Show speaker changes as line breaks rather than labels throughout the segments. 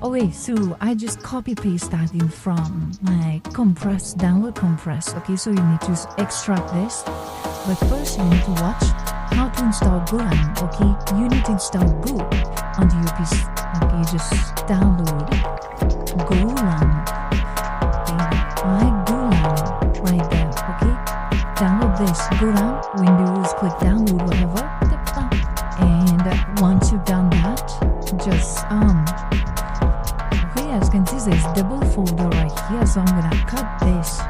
Oh wait, so I just copy paste that in from my compress, download compress. Okay, so you need to extract this, but first you need to watch how to install goLang. Okay, you need to install Go onto your PC. Okay, just download goLang. Okay, goLang right there. Okay, download this goLang. Windows, click download whatever, and once you've done that, just as you can see, there's double folder right here, so I'm gonna cut this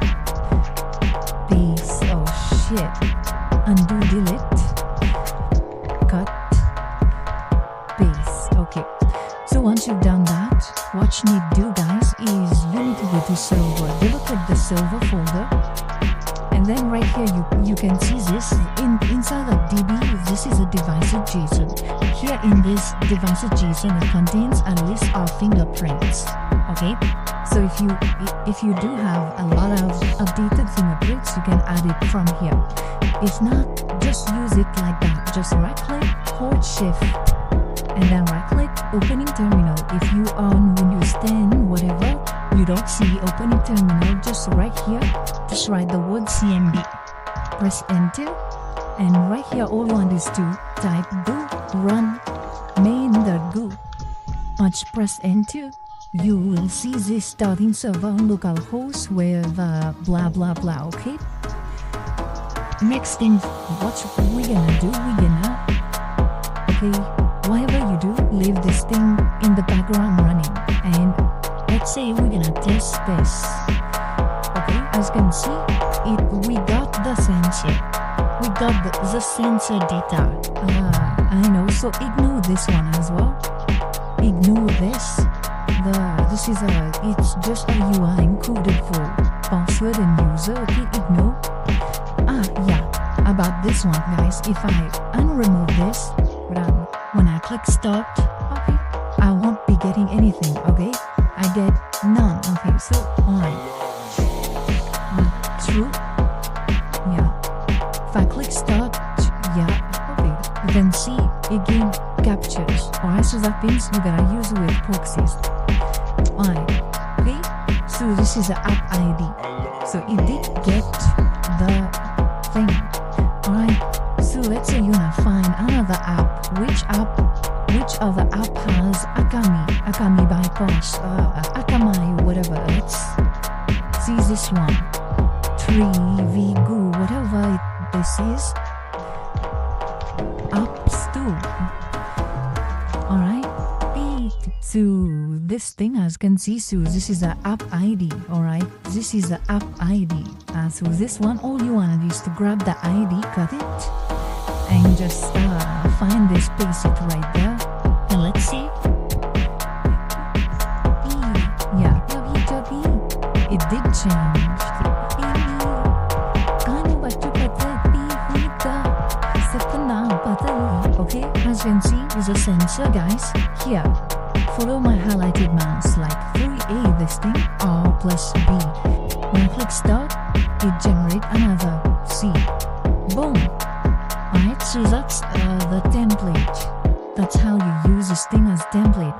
piece. Oh shit, undo, delete, cut, paste. Okay, so once you've done that, what you need to do, guys, is you need to go to server, double click the server folder, and then right here you can see this inside the DB. This is a device.json. Here in this device.json, it contains a list of fingerprints. Okay, so if you do have a lot of updated fingerprints, you can add it from here. If not, just use it like that. Just right click, hold shift, and then right click, opening terminal. If you are on Windows 10 whatever, you don't see opening terminal, just right here, just write the word cmd, press enter, and right here all you want is to type go run main.go. Once press enter, you will see this starting server on localhost with blah blah blah. Okay, next thing, what we're gonna do, okay, whatever you do, leave this thing in the background running, and let's say we're gonna test this. Okay, as you can see, we got the sensor, we got the sensor data. I know, so ignore this one as well, ignore this. It's just a UI encoded for password and user. Okay, ignore. Yeah, about this one, guys, if I unremove this, when I click start, okay, I won't be getting anything. Okay, I get none. Okay, so true. Yeah, if I click start, yeah, okay, you can see again captures. Alright, so that means you gotta use with proxies. Alright, okay, so this is the app ID, so it did get the thing. Alright, so let's say you wanna find another app. Which other app has Akamai bypass, Akamai whatever. Let's see this one, 3VGo, whatever this is, app store. Alright, so this thing, as you can see, so this is the app ID. Alright, this is the app ID. So this one, all you want to do is to grab the ID, cut it, and just find this, paste it right there, and let's see. Yeah, it did change. Okay, as you can see, is a sensor, guys. Here, follow my highlighted mouse, like 3A this thing, R plus B. When I click start, it generates another C. Boom. Alright, so that's the template. That's how you use this thing as template.